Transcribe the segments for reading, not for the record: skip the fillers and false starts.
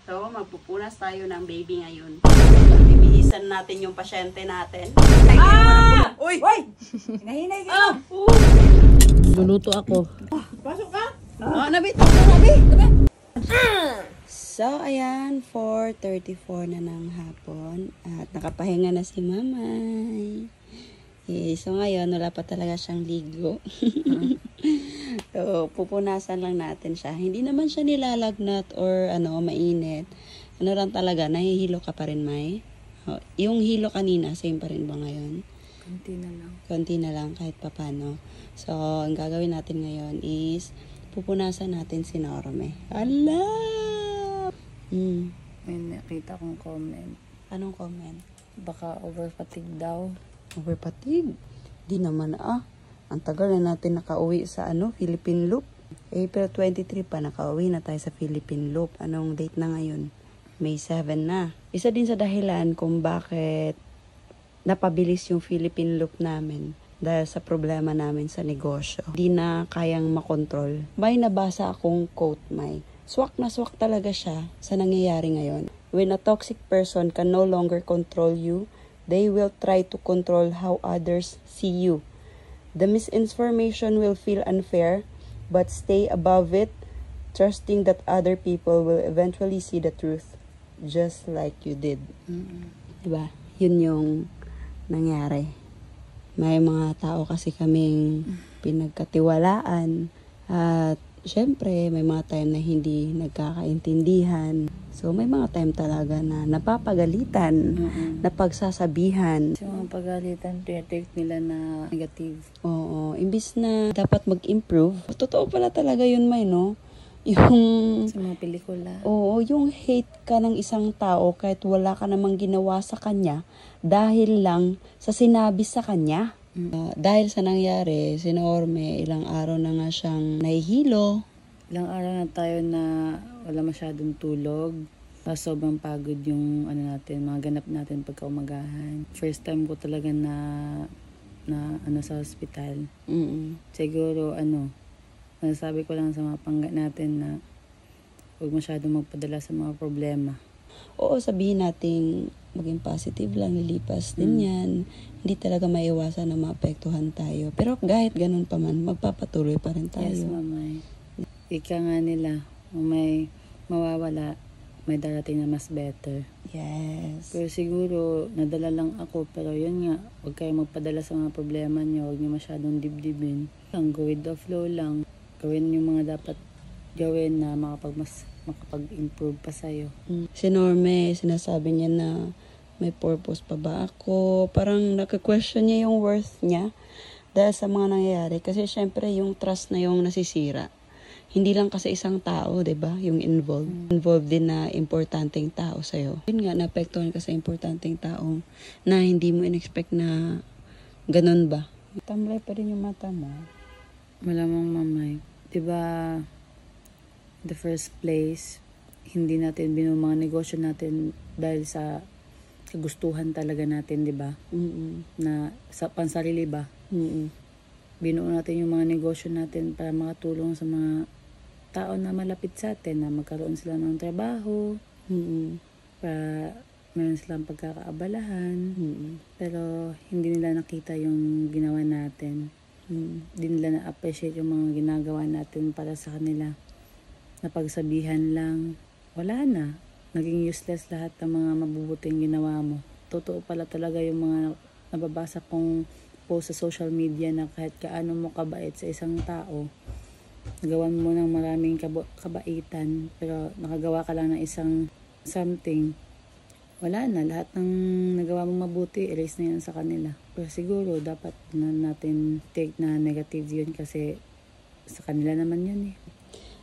So, magpupunas tayo ng baby ngayon. Bibihisan natin yung pasyente natin. Uy! Uy! Hinahinay ka! Luluto ako. Pasok ka! Nabi! So, ayan, 4:34 na ng hapon. At nakapahinga na si Mamay. So, ngayon, wala pa talaga siyang ligo. So, pupunasan lang natin siya. Hindi naman siya nilalagnat or mainit. Ano lang talaga, nahihilo ka pa rin, May? Yung hilo kanina, same pa rin ba ngayon? Konti na lang. Konti na lang, kahit papano. So, ang gagawin natin ngayon is, pupunasan natin si Norme. Ala! May nakita kong comment. Anong comment? Baka over fatigue daw. Over fatigue? Di naman Ang tagal na natin nakauwi sa Philippine Loop. April 23 pa, nakauwi na tayo sa Philippine Loop. Anong date na ngayon? May 7 na. Isa din sa dahilan kung bakit napabilis yung Philippine Loop namin dahil sa problema namin sa negosyo. Di na kayang makontrol. May nabasa akong quote, May. Swak na swak talaga siya sa nangyayari ngayon. When a toxic person can no longer control you, they will try to control how others see you. The misinformation will feel unfair, but stay above it, trusting that other people will eventually see the truth, just like you did. Diba? Yun yung nangyari. May mga tao kasi kaming pinagkatiwalaan at syempre may mga time na hindi nagkakaintindihan. So may mga time talaga na napapagalitan, napagsasabihan. Sa mga pagalitan, tinatake nila na negative. Oo, imbis na dapat mag-improve. Totoo pala talaga yun, May, no? Yung Sa mga pelikula. Oo, yung hate ka ng isang tao kahit wala ka namang ginawa sa kanya dahil lang sa sinabi sa kanya. Dahil sa nangyari, si Norme, ilang araw na nga siyang nahihilo. Ilang araw na tayo na wala masyadong tulog. Sobrang pagod yung mga ganap natin pagkaumagahan. First time ko talaga na sa hospital. Siguro nasabi ko lang sa mga pangga natin na huwag masyadong magpadala sa mga problema. Oo, sabihin natin maging positive lang, lilipas din yan. Hindi talaga maiwasan na maapektuhan tayo. Pero kahit ganun pa man, magpapatuloy pa rin tayo. Yes, mamay. Ika nga nila, kung may mawawala, may darating na mas better. Yes. Pero siguro, nadala lang ako. Pero yun nga, huwag kayo magpadala sa mga problema niyo. Huwag niyo masyadong dibdibin. Go with the flow lang. Gawin yung mga dapat gawin na makapag-improve pa sa'yo. Si Norme, sinasabi niya na may purpose pa ba ako? Parang naka-question niya yung worth niya dahil sa mga nangyayari. Kasi syempre yung trust na yung nasisira. Hindi lang kasi isang tao, 'di ba? Yung involved. Involved din na importanteng tao sa'yo. Yun nga, naapektuhan ka sa importanteng tao na hindi mo in-expect na ganun ba? Tamlay pa rin yung mata mo. Malamang, mamay. Diba, the first place, hindi natin binuo mga negosyo natin dahil sa kagustuhan talaga natin, diba? Na sa pansarili ba? Binuo natin yung mga negosyo natin para makatulong sa mga tao na malapit sa atin, na magkaroon sila ng trabaho, para meron silang pagkakaabalahan, pero hindi nila nakita yung ginawa natin. Hindi nila na-appreciate yung mga ginagawa natin para sa kanila. Napagsabihan lang, wala na. Naging useless lahat ng mga mabubuting ginawa mo. Totoo pala talaga yung mga nababasa kong post sa social media na kahit kaano mo kabait sa isang tao, nagawan mo ng maraming kabaitan, pero nakagawa ka lang ng isang something, wala na. Lahat ng nagawa mong mabuti, erase na yan sa kanila. Pero siguro, dapat na natin take na negative yun kasi sa kanila naman yun eh.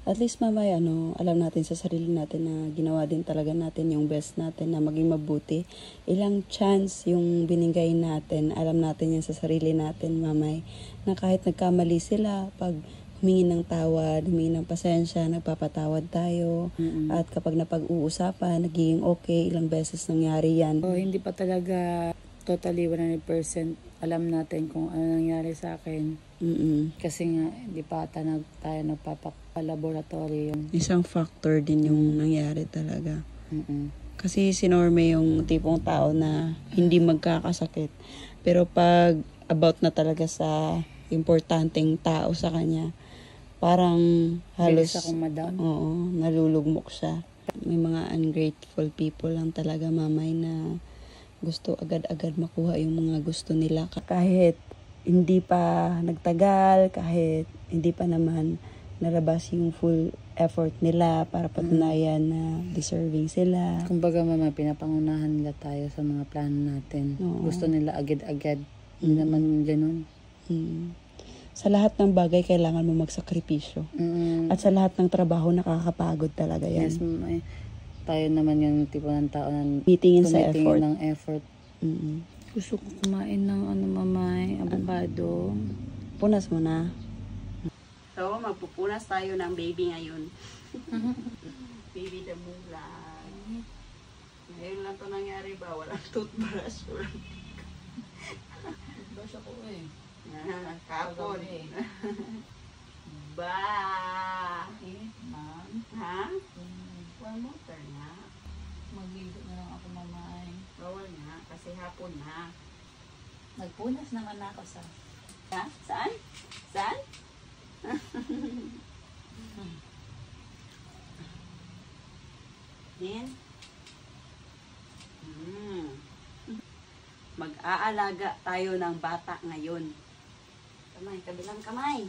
At least mamay, alam natin sa sarili natin na ginawa din talaga natin yung best natin na maging mabuti. Ilang chance yung binigay natin, alam natin yan sa sarili natin, mamay, na kahit nagkamali sila, pag humingi ng tawad, humingi ng pasensya, nagpapatawad tayo. At kapag napag-uusapan, nagiging okay, ilang beses nangyari yan. Hindi pa talaga totally 100% alam natin kung ano nangyari sa akin. Kasi nga, di pa tayo nagpapalaboratory yung... Isang factor din yung nangyari talaga. Kasi si Norme yung tipong tao na hindi magkakasakit. Pero pag about na talaga sa importanteng tao sa kanya, parang halos... Bilis akong madown. Oo, nalulugmok siya. May mga ungrateful people lang talaga, mamay, na gusto agad-agad makuha yung mga gusto nila. Kahit hindi pa nagtagal, kahit hindi pa naman nalabas yung full effort nila para patunayan na deserving sila. Kumbaga mama, pinapangunahan nila tayo sa mga plano natin. Oo. Gusto nila agad-agad. Hindi naman ganun. Sa lahat ng bagay, kailangan mo magsakripisyo. At sa lahat ng trabaho, nakakapagod talaga yan. Yes, mama. Tayo naman yung tipo ng tao na Tumitingin sa effort. ng effort. Gusto ko kumain ng mamay, avocado. Punas mo na. So, magpupunas tayo ng baby ngayon. Baby damulan. Ngayon lang ito nangyari ba? Walang toothbrush. Toothbrush ako eh. Kapon. Ba! Ma'am, Ha? Well, motor na. magligo na lang ako mamay. Bawal na, kasi hapon na. Nagpunas naman ako sa... Ha? Saan? Saan? Yan. Mag-aalaga tayo ng bata ngayon. Kamay, kabilang kamay.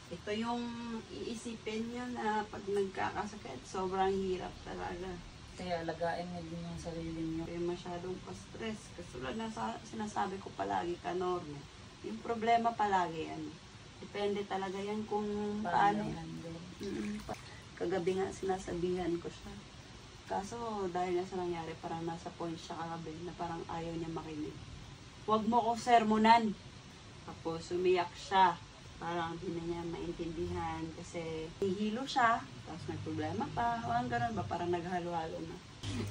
Ito yung iisipin nyo na pag nagkakasakit, sobrang hirap talaga. Kaya alagain mo din yung sarili niyo. Kaya masyadong pa-stress. Kasulad na sinasabi ko palagi ka, Norme. Yung problema palagi yan. Depende talaga yan kung paano. Kagabi nga sinasabihan ko siya. Kaso dahil na sa nangyari, parang nasa point siya kagabi na parang ayaw niya makinig. Huwag mo ko sermonan. Tapos umiyak siya. Parang hindi na niya maintindihan kasi hihilo siya. Tapos may problema pa. Walang ganun ba? Parang naghalo-halo na.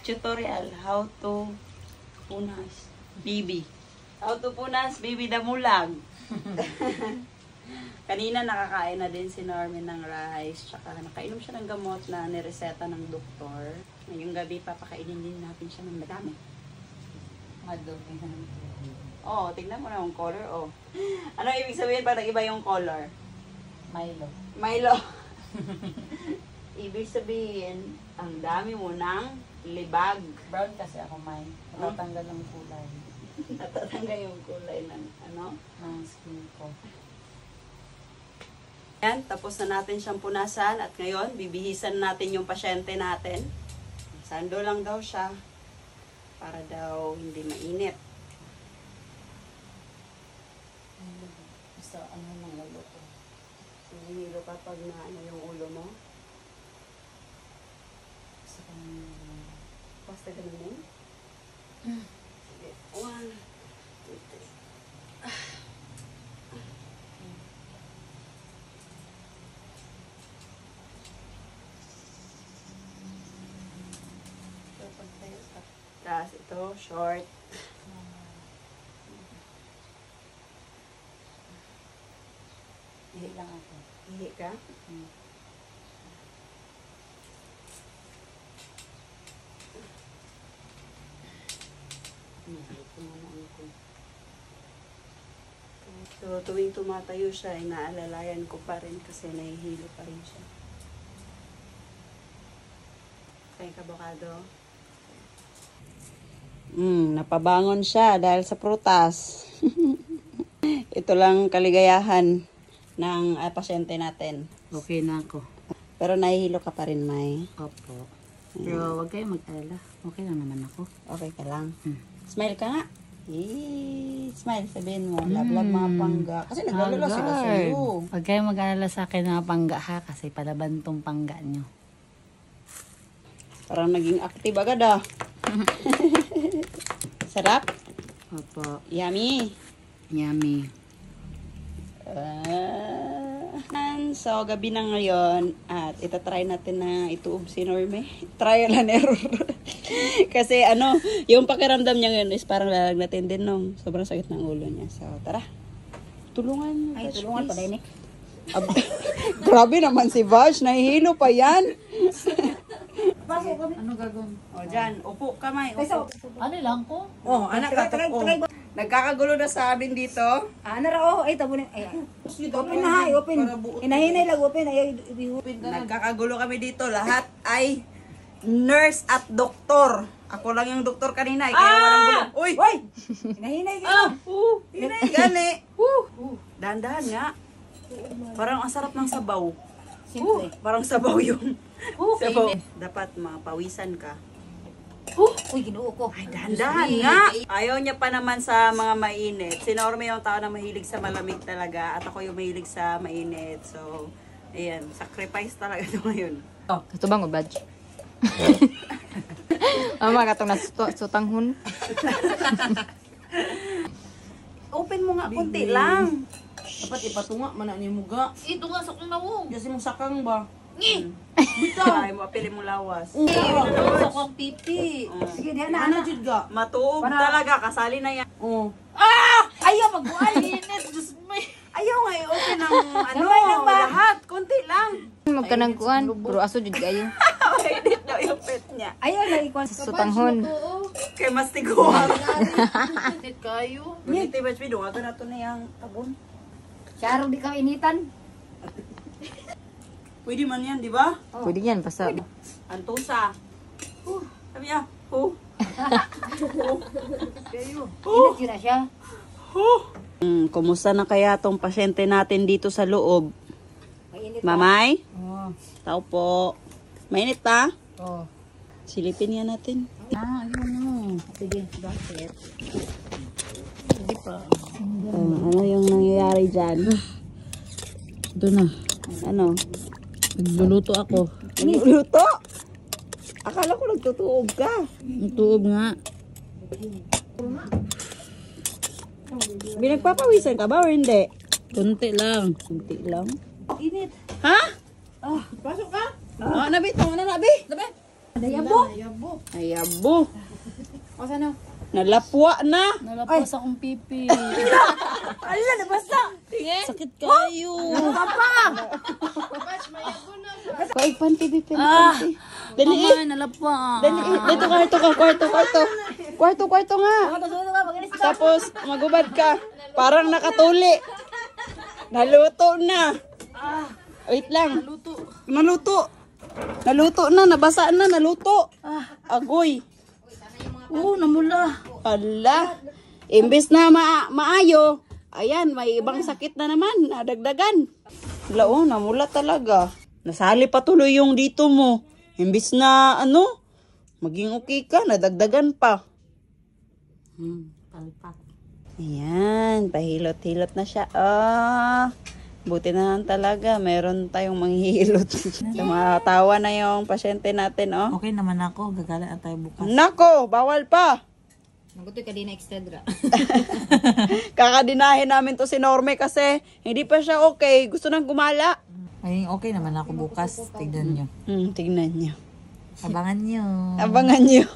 Tutorial, how to punas baby. How to punas baby damulag. Kanina nakakain na din si Norman ng rice. Tsaka nakainom siya ng gamot na nireseta ng doktor. Ngayong gabi papakainin din natin siya ng madami. Madumi. Oh, tignan mo na yung color, oh. Ano ibig sabihin pag nag-iba yung color? Milo. Milo. Ibig sabihin, ang dami mo ng libag. Brown kasi ako, May. Natatanggal ng kulay. Natatanggal yung kulay ng ano? Ng skin ko. Yan, tapos na natin siyang punasan at ngayon, bibihisan natin yung pasyente natin. Sando lang daw siya para daw hindi mainit. Basta ano nang lalo ko. Hinihilo ka pag na ano yung ulo mo. Basta Basta ganun. Sige. 1, 2, 3. Tapos ito, short. Ihi lang ako. Ihi ka? So, tuwing tumatayo siya, inaalalayan ko pa rin kasi nahihilo pa rin siya. Kain ka, abokado? Napabangon siya dahil sa prutas. Ito lang kaligayahan ng pasyente natin. Okay na ako. Pero nahihilo ka pa rin, May. Opo. Pero huwag kayong mag-alala. Okay lang naman ako. Okay ka lang. Smile ka nga. Smile, sabihin mo. Love mga pangga. Kasi naglalala sila sa iyo. Huwag kayong mag-alala sa akin mga pangga ha. Kasi palaban tong pangga nyo. Parang naging active agad ah. Sarap? Opo. Yummy. Yummy. So, gabi na ngayon at itatry natin na ituob si Norme. Trial and error. Kasi ano, yung pakiramdam niya ngayon is parang lalagnatin din nung sobrang sakit ng ulo niya. So, tara. Tulungan. Ay, Vaj, tulungan pa please. din eh. Grabe naman si Vaj, nahihilo pa yan. Pasok kami. Ano gagawin? O, dyan, upo kamay, upo. Ano lang ko? Oh, anak ka, nagkakagulo na sa amin dito. Ano ra oh, ay tabo ni. Ay. Open na hay, open. Hinahinay lang open ay open. Nagkakagulo kami dito. Lahat ay nurse at doktor. Ako lang yung doktor kanina. Kaya walang gulo. Uy! Hoy! Hinahinay ka. Hinay, gani. Dahan-dahan nga. Parang ang sarap ng sabaw. Siyempre. Parang sabaw yung sabaw. Dapat mapawisan ka. Uy, ginuo ko. Ay, dahan-dahan nga. Ayaw niya pa naman sa mga mainit. Si Norme yung tao na mahilig sa malamig talaga. At ako yung mahilig sa mainit. So, ayan. Sacrifice talaga ito ngayon. Ito bang badge? Mama katong sutanghon. Open mo nga, konti lang. Dapat ipatunga man ni muga. Ito nga sa kong nawong. Kasi mong sakang ba? Ay, mo apili mo lawas. Sa kong pipi. Sige, diyan na Ano ana. jud ga? Matuog talaga. Kasali na yan. Oh. Ayaw magbuhay. Init, Diyos mo. Ayaw nga i-open ng ano, Gamay lang ba? lahat. Konti lang. Magkanang kuan, puro aso jud kayo. Edit daw yung pet niya. Ayaw na ikuan. Sutanghon. Kay mas tiguan. Init kayo. Ganito yung batch video. Aga na to na yung tabon. Syaro di ka initan. Pwede man yan, di ba? Pwede yan, basta. Antusa. Sabi niya, Init yun na siya. Kumusta na kaya tong pasyente natin dito sa loob? Mainit. Mamay? Oh. Tao po. Mainit pa? Oh. Silipin nga natin. Ayun no. Sige, bakit? Ano yung nangyayari dyan? Ito na. Ano? Nagluluto ako. Luto? Akala ko nagtutuog ka. Tuob nga. Binagpapawisan ka ba o hindi? Kunti lang. Kunti lang. Init. Ha? Pasok ka? Nabi, tama na nabi. Nabi. Dayabo. Ay, abo. O sana? Nalapwa na. Nalapas akong pipi. Ala, nabasa. Sakit kayo. Kaig panty, bipi. Dali, Mama, nalapa. dali. Dito, kwarto nga. Tapos, magubad ka. Parang nakatuli. Naluto na. Wait lang. Naluto. Naluto na, nabasa na, naluto. Agoy. Namula. Ala. Imbes na maayo, ayan, may ibang sakit na naman, nadagdagan. Lao, namula talaga. Nasali pa tuloy yung dito mo. Imbes na, maging okay ka, nadagdagan pa. Palpak. Ayan, pahilot-hilot na siya. Buti na lang talaga, meron tayong manghihilot. Tumatawa na yung pasyente natin, oh. Okay naman ako. Gagala na tayo bukas. Nako, bawal pa. Magutoy ka din na extendra. Kakadinahin namin to si Norme kasi hindi pa siya okay. Gusto nang gumala. Ay, okay naman ako bukas. Tignan nyo. Tignan niyo. Abangan nyo. Abangan niyo.